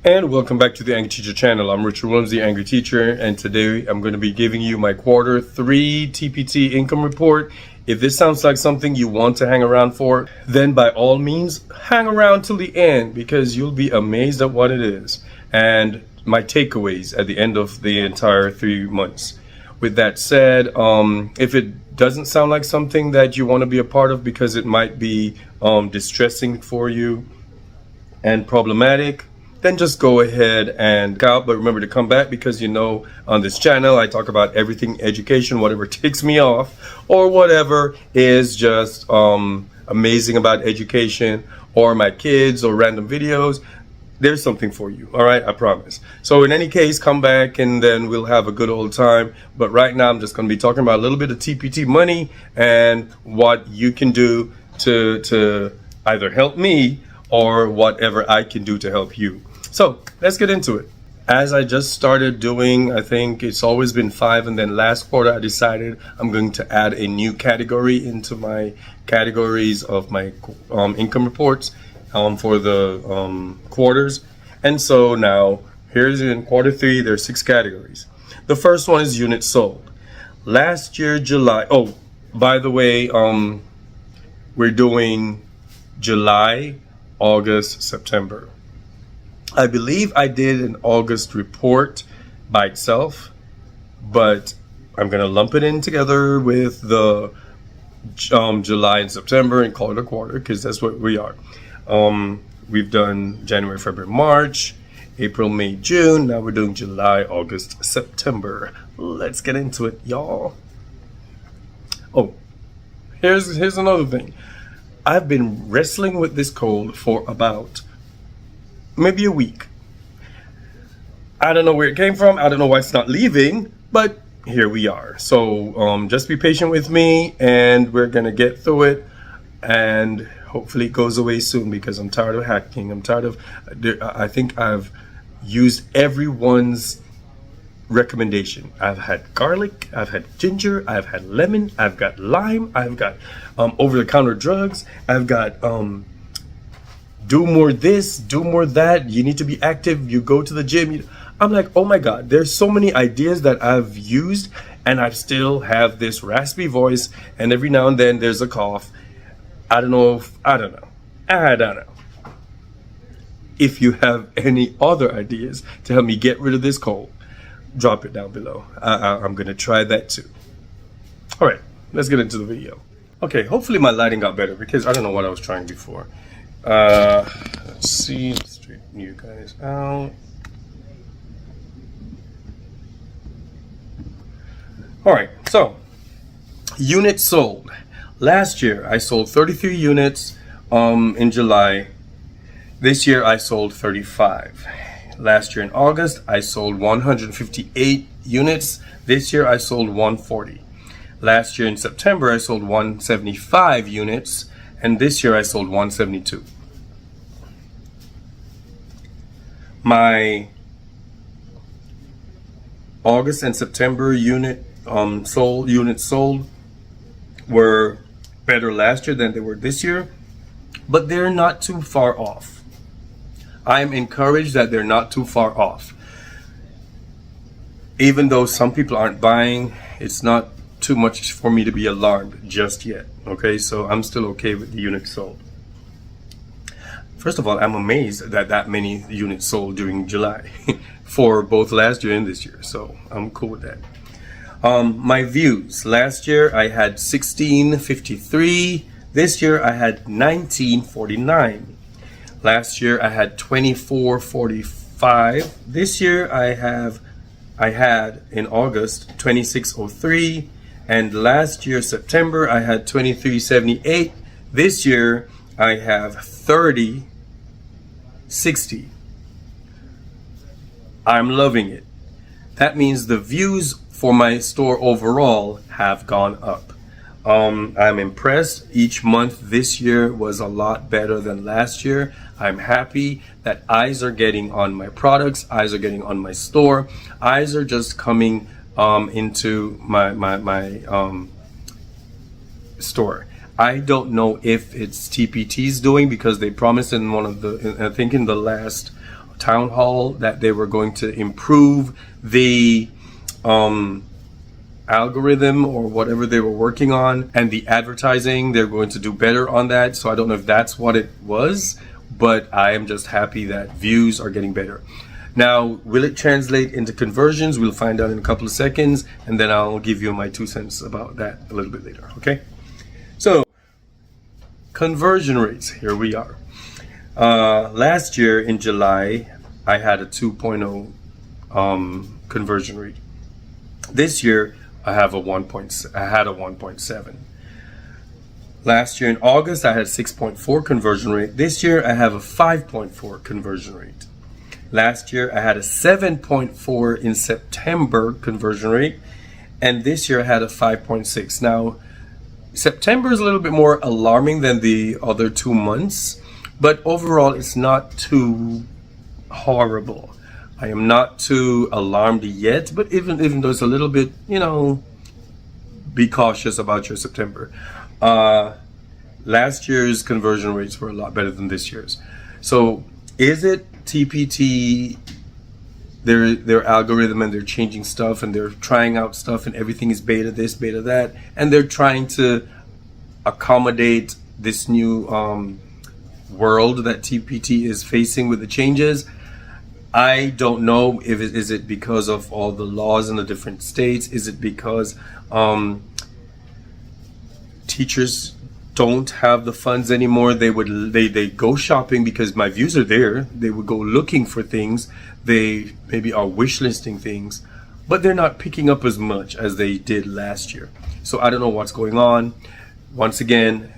And welcome back to the Angry Teacher channel. I'm Richard Williams, the Angry Teacher, and today I'm going to be giving you my Q3 TPT Income Report. If this sounds like something you want to hang around for, then by all means, hang around till the end because you'll be amazed at what it is and my takeaways at the end of the entire 3 months. With that said, if it doesn't sound like something that you want to be a part of because it might be distressing for you and problematic, then just go ahead and out. But remember to come back because on this channel I talk about everything education, whatever ticks me off or whatever is just amazing about education or my kids or random videos. There's something for you, all right? I promise. So in any case, come back and then we'll have a good old time. But right now I'm just going to be talking about a little bit of TPT money and what you can do to either help me or whatever I can do to help you. So let's get into it. As I just started doing, I think it's always been 5, and then last quarter I decided I'm going to add a new category into my categories of my income reports for the quarters. And so now here's in Q3, there's 6 categories. The first one is units sold. Last year, July, oh, by the way, we're doing July, August, September. I believe I did an August report by itself, but I'm gonna lump it in together with the July and September and call it a quarter because that's what we are. We've done January, February, March, April, May, June. Now we're doing July, August, September. Let's get into it, y'all. Oh, here's another thing. I've been wrestling with this cold for about maybe a week. I don't know where it came from. I don't know why it's not leaving, but here we are. So just be patient with me and we're gonna get through it and hopefully it goes away soon because I'm tired of hacking. I'm tired of, I think I've used everyone's recommendation. I've had garlic, I've had ginger, I've had lemon, I've got lime, I've got over-the-counter drugs, I've got do more this, do more that, you need to be active, you go to the gym. I'm like, oh my God, there's so many ideas that I've used and I still have this raspy voice and every now and then there's a cough. I don't know. If you have any other ideas to help me get rid of this cold, drop it down below. I'm gonna try that too. All right, let's get into the video. Okay, hopefully my lighting got better because I don't know what I was trying before. Let's see, let's straighten you guys out. All right, so units sold. Last year I sold 33 units in July. This year I sold 35. Last year in August I sold 158 units. This year I sold 140. Last year in September I sold 175 units. And this year I sold 172. My August and September units sold were better last year than they were this year, but they're not too far off. I'm encouraged that they're not too far off. Even though some people aren't buying, it's not too much for me to be alarmed just yet. Okay, so I'm still okay with the units sold. First of all, I'm amazed that that many units sold during July for both last year and this year, so I'm cool with that. My views. Last year I had 1653. This year I had 1949. Last year I had 2445. This year I had in August 2603. And last year, September, I had 2378. This year, I have 3060. I'm loving it. That means the views for my store overall have gone up. I'm impressed. Each month this year was a lot better than last year. I'm happy that eyes are getting on my products. Eyes are getting on my store. Eyes are just coming into my store. I don't know if it's TPT's doing because they promised in one of the, I think in the last town hall that they were going to improve the algorithm or whatever they were working on, and the advertising, they're going to do better on that. So I don't know if that's what it was, but I am just happy that views are getting better. Now, will it translate into conversions? We'll find out in a couple of seconds, and then I'll give you my 2 cents about that a little bit later, okay? So, conversion rates, here we are. Last year in July, I had a 2.0 conversion rate. This year, I had a 1.7. Last year in August, I had 6.4 conversion rate. This year, I have a 5.4 conversion rate. Last year, I had a 7.4 in September conversion rate, and this year I had a 5.6. Now, September is a little bit more alarming than the other 2 months, but overall, it's not too horrible. I am not too alarmed yet, but even though it's a little bit, you know, be cautious about your September. Last year's conversion rates were a lot better than this year's. So is it TPT, their algorithm, and they're changing stuff and they're trying out stuff and everything is beta this, beta that, and they're trying to accommodate this new world that TPT is facing with the changes? I don't know if is it because of all the laws in the different states? Is it because teachers don't have the funds anymore? They go shopping because my views are there. They would go looking for things. They maybe are wish listing things, but they're not picking up as much as they did last year. So I don't know what's going on. Once again,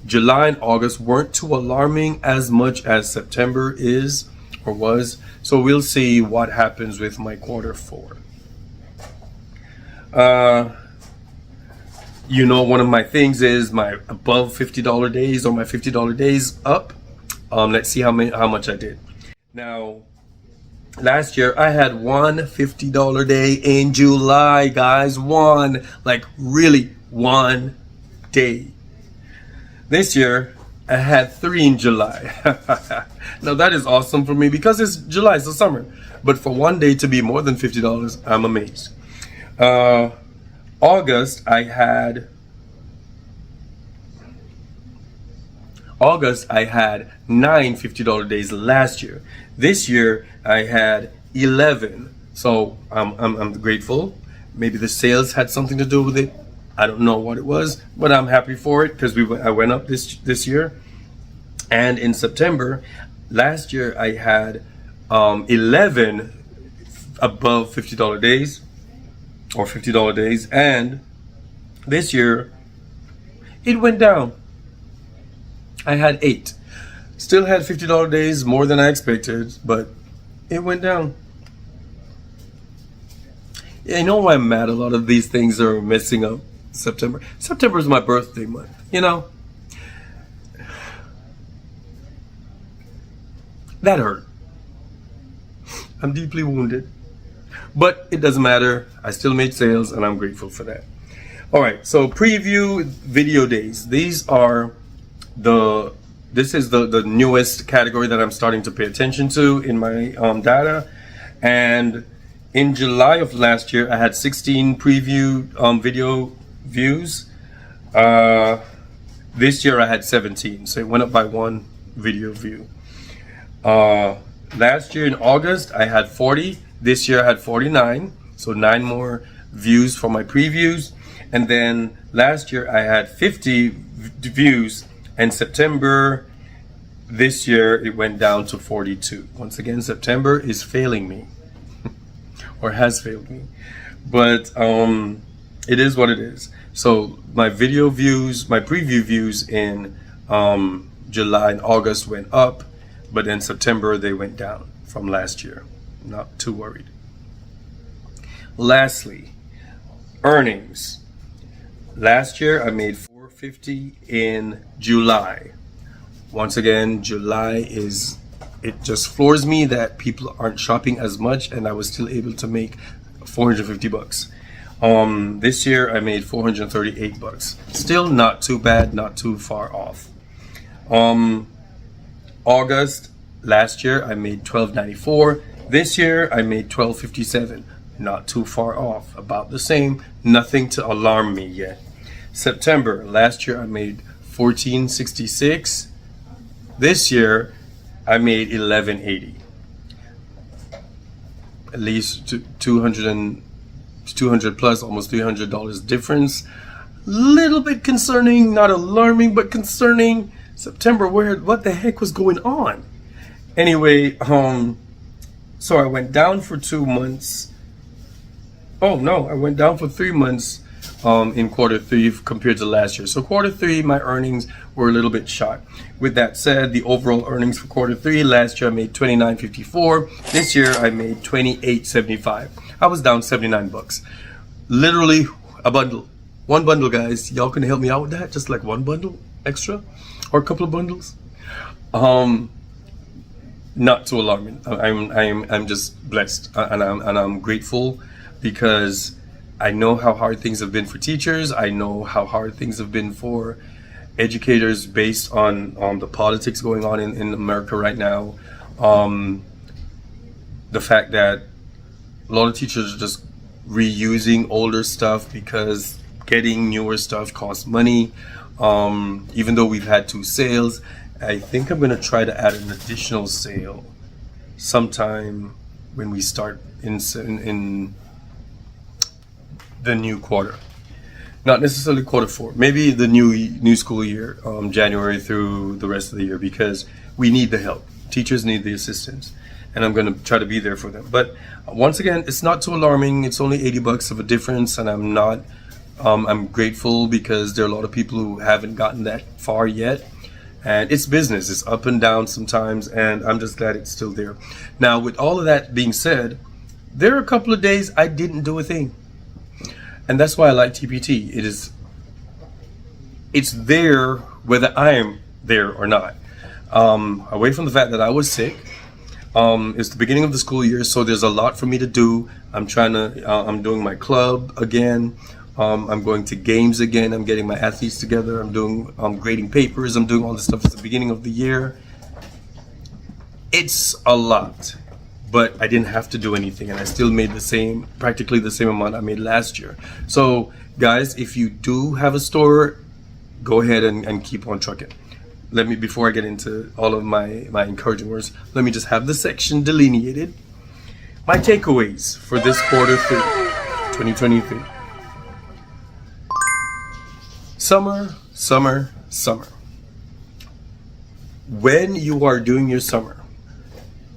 July and August weren't too alarming as much as September is or was. So we'll see what happens with my quarter 4. You know, one of my things is my above $50 days or my $50 days up. Let's see how much I did. Now, last year I had one $50 day in July, guys. One, like really one day. This year I had 3 in July. Now that is awesome for me because it's July, it's the summer. But for one day to be more than $50, I'm amazed. August I had 9 $50 days last year. This year I had 11. So I'm grateful. Maybe the sales had something to do with it. I don't know what it was, but I'm happy for it because I went up this year. And in September last year I had 11 above $50 days or $50 days, and this year it went down. I had 8. Still had $50 days, more than I expected, but it went down. Yeah, I know why I'm mad. A lot of these things are messing up September. September is my birthday month, you know. That hurt. I'm deeply wounded. But it doesn't matter. I still made sales and I'm grateful for that. All right, so preview video days. This is the newest category that I'm starting to pay attention to in my data. And in July of last year, I had 16 preview video views. This year I had 17, so it went up by 1 video view. Last year in August, I had 40. This year I had 49, so 9 more views for my previews. And then last year I had 50 views, and September this year it went down to 42. Once again, September is failing me or has failed me, but it is what it is. So my video views, my preview views in July and August went up, but in September they went down from last year. Not too worried. Lastly, earnings. Last year I made $450 in July. Once again, July it just floors me that people aren't shopping as much, and I was still able to make $450. This year I made $438. Still not too bad, not too far off. August Last year I made $12.94. This year I made $12.57. Not too far off, about the same. Nothing to alarm me yet. September, last year I made $14.66. This year I made $11.80. At least 200 plus, almost $300 difference. Little bit concerning, not alarming, but concerning. September, what the heck was going on? Anyway, so I went down for 2 months. Oh no, I went down for 3 months in quarter three compared to last year. So quarter three, my earnings were a little bit shot. With that said, the overall earnings for quarter three, last year I made $29.54. This year I made $28.75. I was down 79 bucks. Literally a bundle. One bundle, guys. Y'all can help me out with that? Just like one bundle extra or a couple of bundles? Not too alarming. I'm just blessed, and I'm grateful, because I know how hard things have been for teachers. I know how hard things have been for educators based on the politics going on in America right now. The fact that a lot of teachers are just reusing older stuff because getting newer stuff costs money. Even though we've had 2 sales, I think I'm going to try to add an additional sale sometime when we start in the new quarter. Not necessarily quarter 4, maybe the new school year, January through the rest of the year, because we need the help. Teachers need the assistance, and I'm going to try to be there for them. But once again, it's not too alarming. It's only 80 bucks of a difference, and I'm grateful, because there are a lot of people who haven't gotten that far yet. And it's business. It's up and down sometimes, and I'm just glad it's still there. Now, with all of that being said, there are a couple of days I didn't do a thing. And that's why I like TPT. It's there whether I am there or not. Away from the fact that I was sick, it's the beginning of the school year, so there's a lot for me to do. I'm doing my club again. I'm going to games again. I'm getting my athletes together. I'm grading papers. I'm doing all this stuff at the beginning of the year. It's a lot, but I didn't have to do anything, and I still made practically the same amount I made last year. So guys, if you do have a store, go ahead and keep on trucking. Before I get into all of my encouraging words, let me just have the section delineated. My takeaways for this quarter 3, 2023. Summer, summer, summer. When you are doing your summer,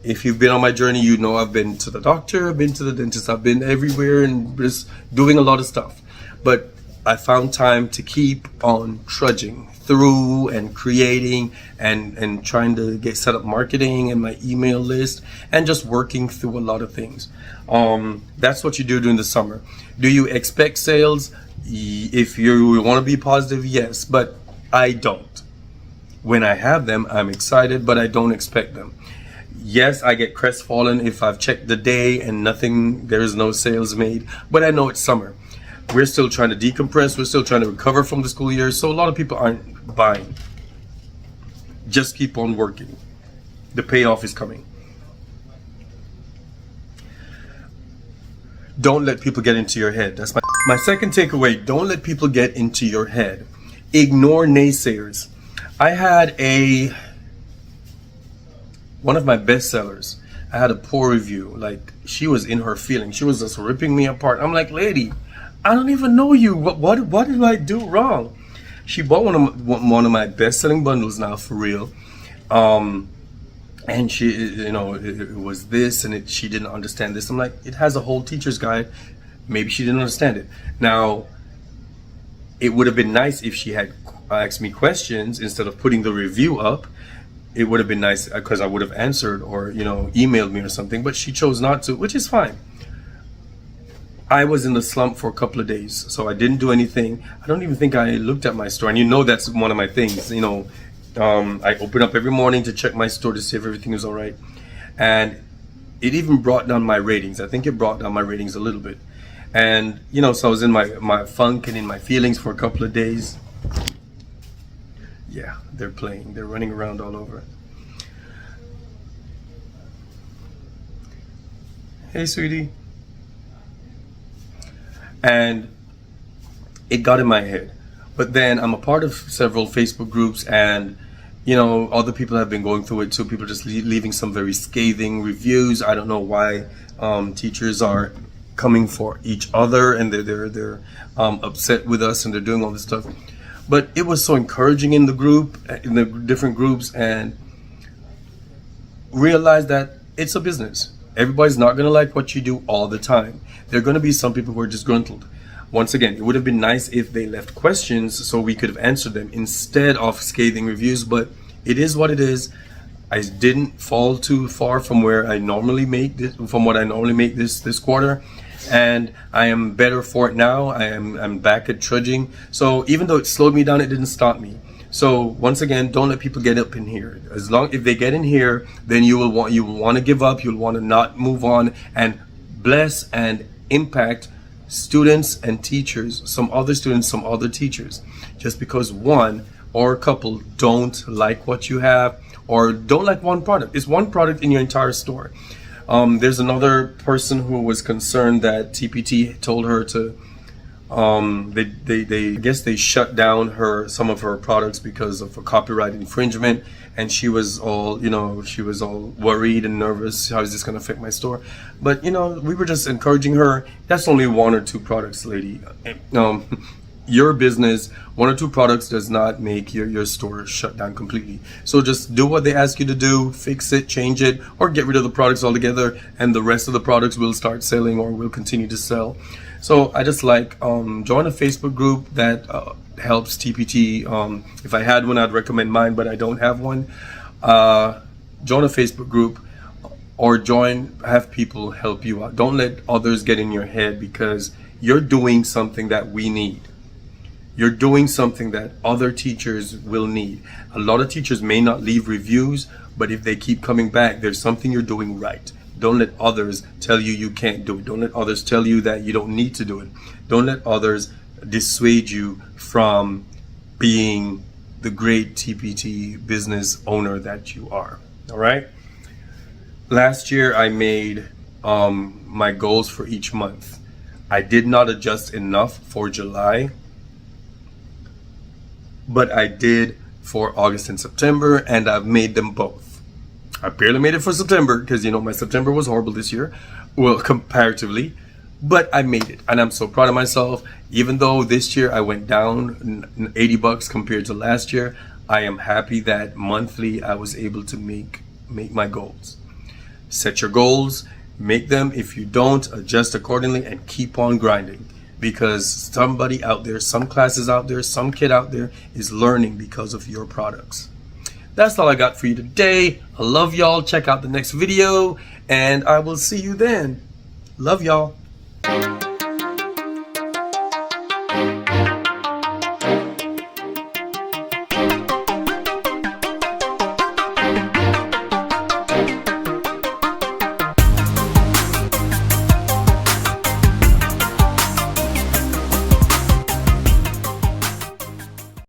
if you've been on my journey, you know I've been to the doctor, I've been to the dentist, I've been everywhere and just doing a lot of stuff. But I found time to keep on trudging through and creating and trying to get set up marketing and my email list and just working through a lot of things. That's what you do during the summer. Do you expect sales? If you want to be positive, yes, but I don't. When I have them, I'm excited, but I don't expect them. Yes, I get crestfallen if I've checked the day and there is no sales made, but I know it's summer. We're still trying to decompress. We're still trying to recover from the school year. So a lot of people aren't buying. Just keep on working. The payoff is coming. Don't let people get into your head. That's my second takeaway. Don't let people get into your head. Ignore naysayers. I had one of my bestsellers. I had a poor review. Like, she was in her feelings. She was just ripping me apart. I'm like, lady, I don't even know you. What did I do wrong? She bought one of my best-selling bundles now, for real. And she, it was this, and she didn't understand this. I'm like, it has a whole teacher's guide. Maybe she didn't understand it. Now, it would have been nice if she had asked me questions instead of putting the review up. It would have been nice because I would have answered or, emailed me or something, but she chose not to, which is fine. I was in the slump for a couple of days, so I didn't do anything. I don't even think I looked at my store, and that's one of my things. I open up every morning to check my store to see if everything is all right, and it even brought down my ratings. I think it brought down my ratings a little bit, and so I was in my funk and in my feelings for a couple of days. Yeah, they're running around all over. Hey, sweetie. And it got in my head. But then I'm a part of several Facebook groups, and you know, other people have been going through it too. People just leaving some very scathing reviews. I don't know why teachers are coming for each other, and they're upset with us, and they're doing all this stuff. But it was so encouraging in the group, in the different groups, and realize that it's a business. Everybody's not going to like what you do all the time. There are going to be some people who are disgruntled. Once again, it would have been nice if they left questions so we could have answered them instead of scathing reviews, but it is what it is. I didn't fall too far from where I normally make this, from what I normally make this quarter, and I am better for it now. I'm back at trudging. So even though it slowed me down, it didn't stop me. So once again, don't let people get up in here. If they get in here, then you will want to give up. You'll want to not move on and bless and impact students and teachers, some other students, some other teachers. Just because one or a couple don't like what you have or don't like one product. It's one product in your entire store. There's another person who was concerned that TPT told her to I guess they shut down some of her products because of a copyright infringement, and she was all worried and nervous. How is this going to affect my store? But we were just encouraging her. That's only one or two products, lady. Your business, one or two products does not make your store shut down completely. So just do what they ask you to do, fix it, change it, or get rid of the products altogether, and the rest of the products will start selling or will continue to sell. So I just join a Facebook group that helps TPT. If I had one, I'd recommend mine, but I don't have one. Join a Facebook group or have people help you out. Don't let others get in your head, because you're doing something that we need. You're doing something that other teachers will need. A lot of teachers may not leave reviews, but if they keep coming back, there's something you're doing right. Don't let others tell you you can't do it. Don't let others tell you that you don't need to do it. Don't let others dissuade you from being the great TPT business owner that you are. All right? Last year, I made my goals for each month. I did not adjust enough for July, but I did for August and September, and I've made them both. I barely made it for September because, my September was horrible this year. Well, comparatively. But I made it, and I'm so proud of myself. Even though this year I went down $80 compared to last year, I am happy that monthly I was able to make my goals. Set your goals, make them. If you don't, adjust accordingly and keep on grinding. Because somebody out there, some classes out there, some kid out there is learning because of your products. That's all I got for you today. I love y'all. Check out the next video, and I will see you then. Love y'all.